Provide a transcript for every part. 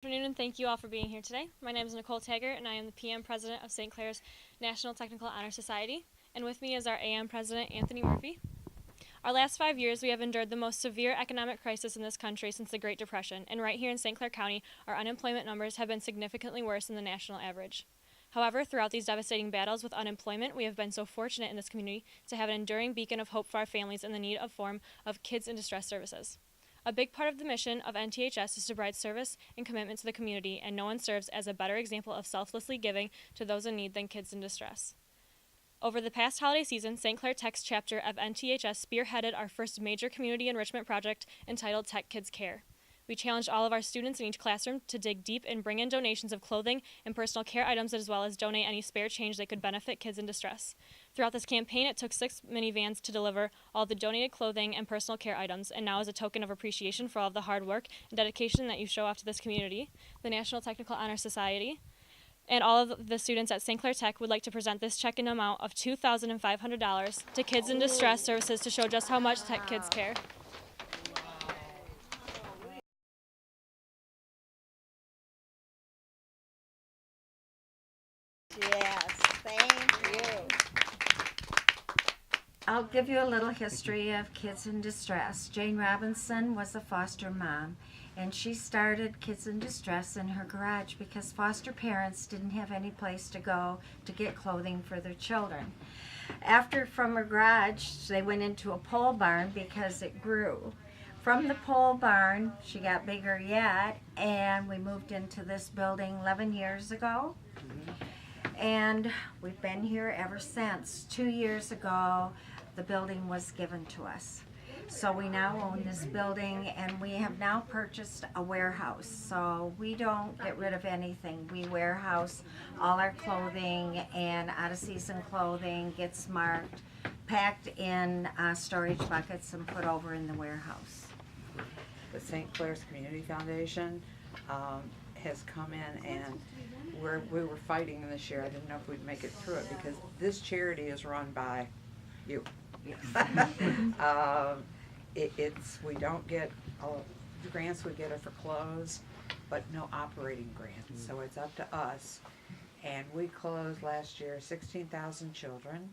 Good afternoon, and thank you all for being here today. My name is Nicole Taggart, and I am the PM President of St. Clair's National Technical Honor Society. And with me is our AM President, Anthony Murphy. Our last 5 years, we have endured the most severe economic crisis in this country since the Great Depression, and right here in St. Clair County, our unemployment numbers have been significantly worse than the national average. However, throughout these devastating battles with unemployment, we have been so fortunate in this community to have an enduring beacon of hope for our families in the need of form of kids in distress services. A big part of the mission of NTHS is to provide service and commitment to the community, and no one serves as a better example of selflessly giving to those in need than kids in distress. Over the past holiday season, St. Clair Tech's chapter of NTHS spearheaded our first major community enrichment project entitled Tech Kids Care. We challenged all of our students in each classroom to dig deep and bring in donations of clothing and personal care items, as well as donate any spare change that could benefit kids in distress. Throughout this campaign, it took 6 minivans to deliver all the donated clothing and personal care items, and now as a token of appreciation for all of the hard work and dedication that you show off to this community, the National Technical Honor Society and all of the students at St. Clair Tech would like to present this check in amount of $2,500 to Kids in Distress Services to show just how much Tech Kids care. Yes, thank you. I'll give you a little history of Kids in Distress. Jane Robinson was a foster mom, and she started Kids in Distress in her garage because foster parents didn't have any place to go to get clothing for their children. From her garage, they went into a pole barn because it grew. From the pole barn, she got bigger yet, and we moved into this building 11 years ago. And we've been here ever since. 2 years ago, the building was given to us. So we now own this building, and we have now purchased a warehouse. So we don't get rid of anything. We warehouse all our clothing, and out-of-season clothing gets marked, packed in storage buckets, and put over in the warehouse. The St. Clair's Community Foundation has come in, and we were fighting this year. I didn't know if we'd make it through it because this charity is run by you. We don't get the grants we get are for clothes, but no operating grants. So it's up to us. And we closed last year 16,000 children.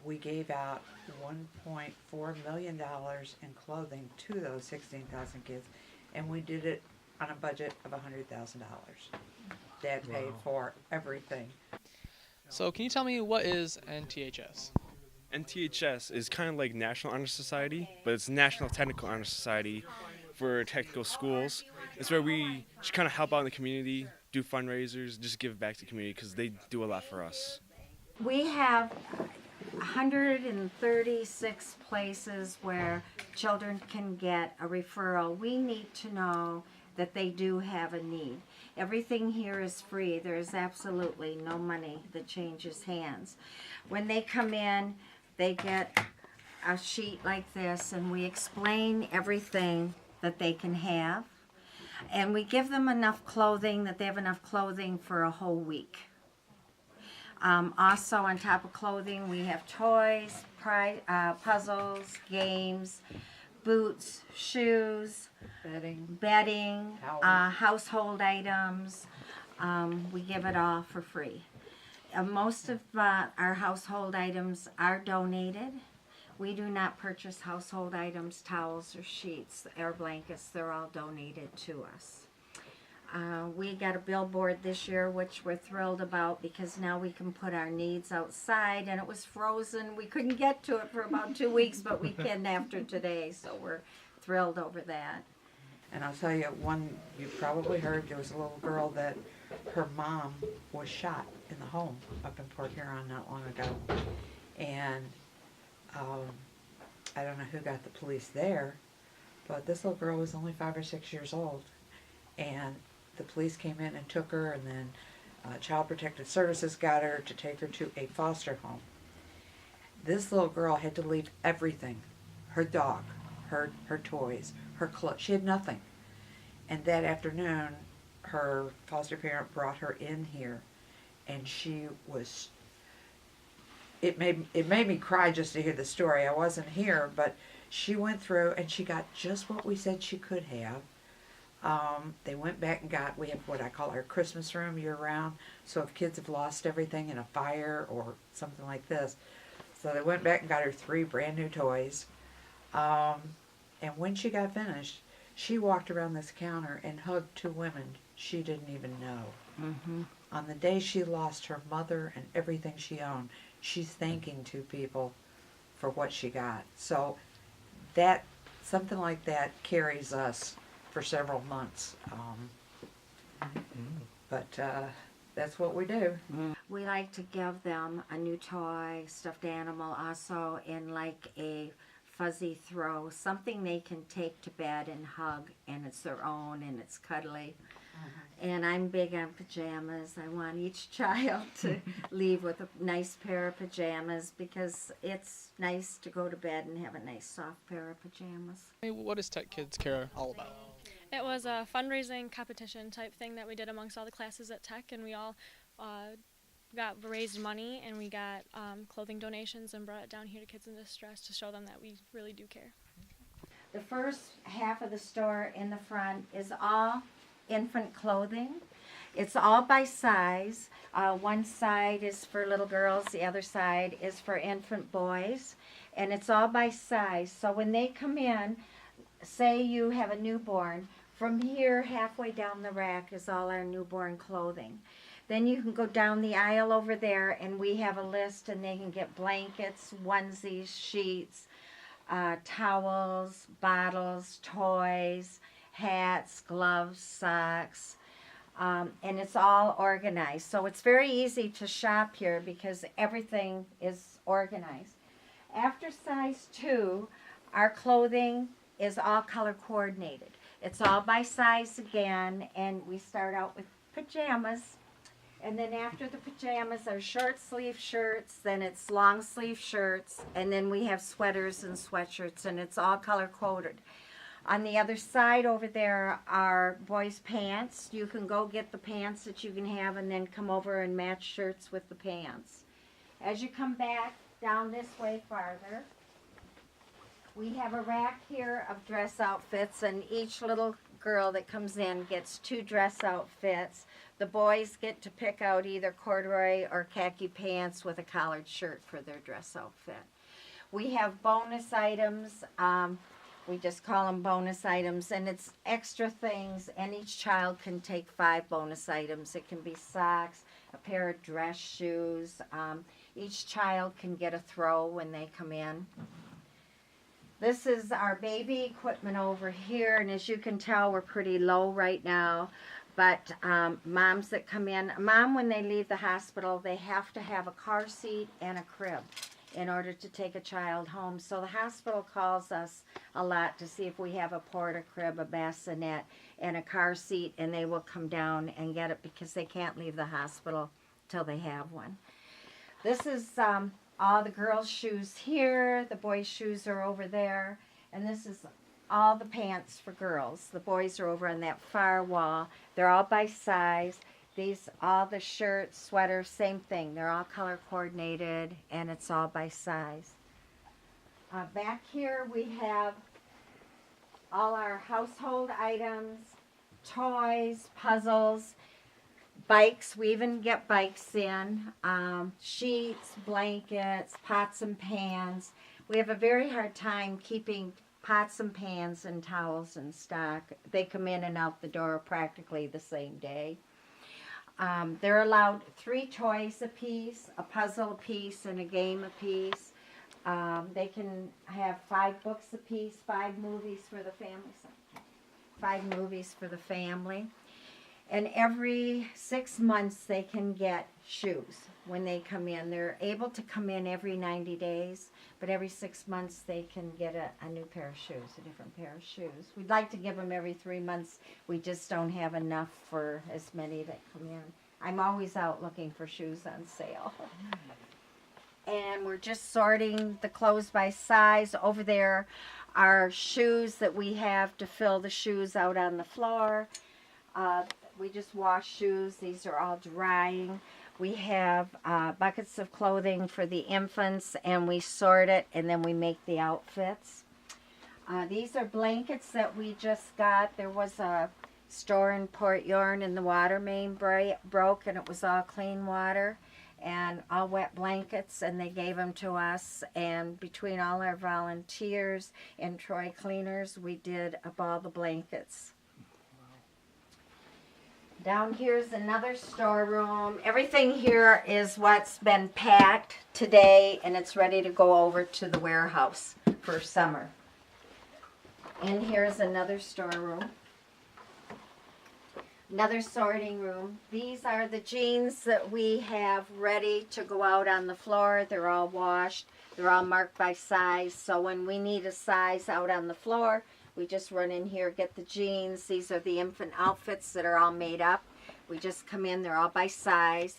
We gave out $1.4 million in clothing to those 16,000 kids, and we did it on a budget of $100,000. Dad paid for everything. So can you tell me, what is NTHS? NTHS is kind of like National Honor Society, but it's National Technical Honor Society for technical schools. It's where we just kind of help out in the community, do fundraisers, just give back to the community because they do a lot for us. We have 136 places where children can get a referral. We need to know that they do have a need. Everything here is free. There is absolutely no money that changes hands. When they come in, they get a sheet like this, and we explain everything that they can have. And we give them enough clothing that they have enough clothing for a whole week. Also, on top of clothing, we have toys, puzzles, games, boots, shoes, bedding, household items. We give it all for free. Most of our household items are donated. We do not purchase household items, towels or sheets or blankets. They're all donated to us. We got a billboard this year, which we're thrilled about because now we can put our needs outside, and it was frozen. We couldn't get to it for about 2 weeks, but we can after today, so we're thrilled over that. And I'll tell you, one you probably heard, there was a little girl that her mom was shot in the home up in Port Huron not long ago. And I don't know who got the police there, but this little girl was only 5 or 6 years old. And the police came in and took her, and then Child Protective Services got her to take her to a foster home. This little girl had to leave everything, her dog, her toys, her clothes. She had nothing. And that afternoon, her foster parent brought her in here, and she was, it made me cry just to hear the story. I wasn't here, but she went through and she got just what we said she could have. They went back and we have what I call our Christmas room year round. So if kids have lost everything in a fire or something like this, so they went back and got her 3 brand new toys. And when she got finished, she walked around this counter and hugged 2 women she didn't even know. Mm-hmm. On the day she lost her mother and everything she owned, she's thanking 2 people for what she got. So that, something like that carries us for several months. But that's what we do. We like to give them a new toy, stuffed animal, also in like a fuzzy throw, something they can take to bed and hug, and it's their own and it's cuddly. And I'm big on pajamas. I want each child to leave with a nice pair of pajamas because it's nice to go to bed and have a nice soft pair of pajamas. What is Tech Kids Care all about? It was a fundraising competition type thing that we did amongst all the classes at Tech, and we all got raised money, and we got clothing donations and brought it down here to Kids in Distress to show them that we really do care. The first half of the store in the front is all infant clothing. It's all by size. One side is for little girls, the other side is for infant boys, and it's all by size. So when they come in, say you have a newborn, from here halfway down the rack is all our newborn clothing. Then you can go down the aisle over there and we have a list, and they can get blankets, onesies, sheets, towels, bottles, toys, hats, gloves, socks, and it's all organized. So it's very easy to shop here because everything is organized. After size 2, our clothing is all color coordinated. It's all by size again, and we start out with pajamas. And then after the pajamas are short sleeve shirts, then it's long sleeve shirts, and then we have sweaters and sweatshirts, and it's all color coded. On the other side over there are boys' pants. You can go get the pants that you can have and then come over and match shirts with the pants. As you come back down this way farther, we have a rack here of dress outfits, and each little girl that comes in gets 2 dress outfits. The boys get to pick out either corduroy or khaki pants with a collared shirt for their dress outfit. We have bonus items. We just call them bonus items, and it's extra things, and each child can take 5 bonus items. It can be socks, a pair of dress shoes. Each child can get a throw when they come in. This is our baby equipment over here, and as you can tell, we're pretty low right now. But moms that come in, mom, when they leave the hospital, they have to have a car seat and a crib in order to take a child home. So the hospital calls us a lot to see if we have a porta crib, a bassinet, and a car seat, and they will come down and get it because they can't leave the hospital till they have one. This is all the girls' shoes here. The boys' shoes are over there. And this is all the pants for girls. The boys are over on that far wall. They're all by size. These, all the shirts, sweaters, same thing. They're all color coordinated, and it's all by size. Back here we have all our household items, toys, puzzles, bikes. We even get bikes in, sheets, blankets, pots and pans. We have a very hard time keeping pots and pans and towels in stock. They come in and out the door practically the same day. They're allowed 3 toys apiece, a puzzle apiece, and a game apiece. They can have 5 books apiece, 5 movies for the family. 5 movies for the family. And every 6 months they can get shoes when they come in. They're able to come in every 90 days, but every 6 months they can get a new pair of shoes, a different pair of shoes. We'd like to give them every 3 months. We just don't have enough for as many that come in. I'm always out looking for shoes on sale. And we're just sorting the clothes by size. Over there are shoes that we have to fill the shoes out on the floor. We just wash shoes. These are all drying. We have buckets of clothing for the infants, and we sort it, and then we make the outfits. These are blankets that we just got. There was a store in Port Huron, and the water main broke, and it was all clean water and all wet blankets, and they gave them to us. And between all our volunteers and Troy cleaners, we did up all the blankets. Down here's another storeroom. Everything here is what's been packed today, and it's ready to go over to the warehouse for summer. And here's another storeroom. Another sorting room. These are the jeans that we have ready to go out on the floor. They're all washed. They're all marked by size. So when we need a size out on the floor, we just run in here, get the jeans. These are the infant outfits that are all made up. We just come in. They're all by size.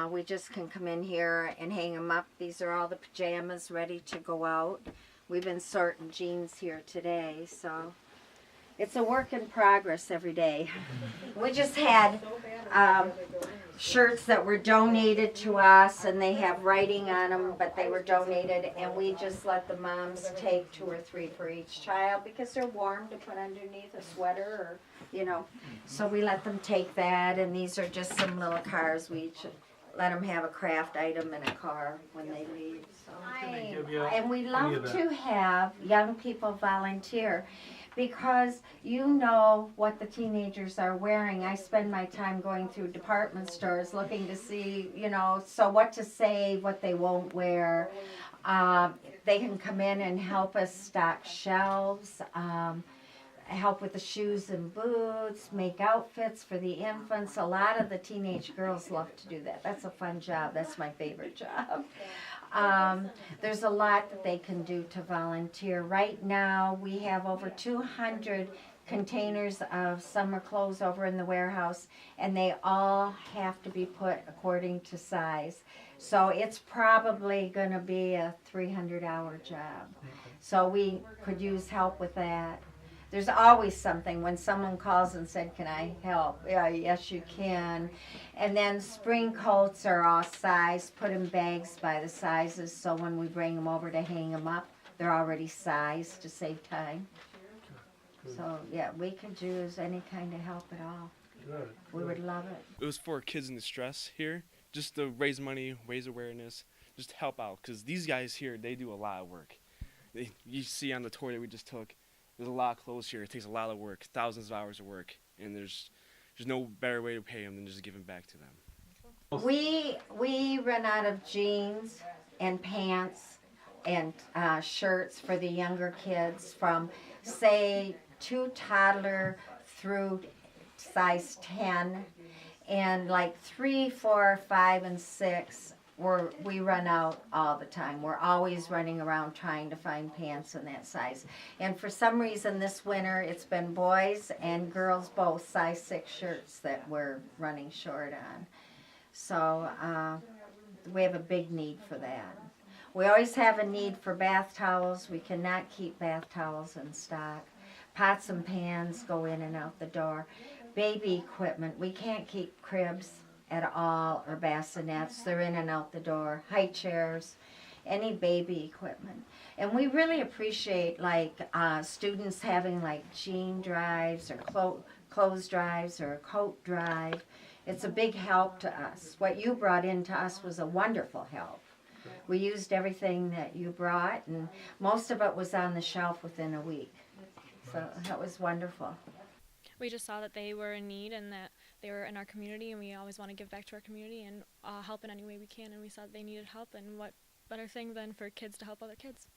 We just can come in here and hang them up. These are all the pajamas ready to go out. We've been sorting jeans here today, so it's a work in progress every day. We just had shirts that were donated to us, and they have writing on them, but they were donated, and we just let the moms take 2 or 3 for each child because they're warm to put underneath a sweater, or, you know. So we let them take that, and these are just some little cars. We each let them have a craft item in a car when they leave. So. And we love to have young people volunteer, because you know what the teenagers are wearing. I spend my time going through department stores looking to see, you know, so what to save, what they won't wear. They can come in and help us stock shelves, help with the shoes and boots, make outfits for the infants. A lot of the teenage girls love to do that. That's a fun job. That's my favorite job. There's a lot that they can do to volunteer. Right now, we have over 200 containers of summer clothes over in the warehouse, and they all have to be put according to size. So it's probably going to be a 300-hour job. So we could use help with that. There's always something when someone calls and said, "Can I help?" Yeah, yes, you can. And then spring coats are all sized, put in bags by the sizes, so when we bring them over to hang them up, they're already sized to save time. So, yeah, we could use any kind of help at all. Good. We would love it. It was for kids in distress here, just to raise money, raise awareness, just to help out. Because these guys here, they do a lot of work. You see on the tour that we just took, there's a lot of clothes here. It takes a lot of work, thousands of hours of work, and there's no better way to pay them than just giving back to them. We run out of jeans and pants and shirts for the younger kids from, say, 2 toddler through size 10, and like 3, 4, 5, and 6. We run out all the time. We're always running around trying to find pants in that size. And for some reason this winter, it's been boys and girls both size 6 shirts that we're running short on. So we have a big need for that. We always have a need for bath towels. We cannot keep bath towels in stock. Pots and pans go in and out the door. Baby equipment. We can't keep cribs at all, or bassinets. They're in and out the door. High chairs, any baby equipment. And we really appreciate like students having like jean drives or clothes drives or a coat drive. It's a big help to us. What you brought in to us was a wonderful help. We used everything that you brought, and most of it was on the shelf within a week. So that was wonderful. We just saw that they were in need and that they were in our community, and we always want to give back to our community and help in any way we can, and we saw that they needed help, and what better thing than for kids to help other kids.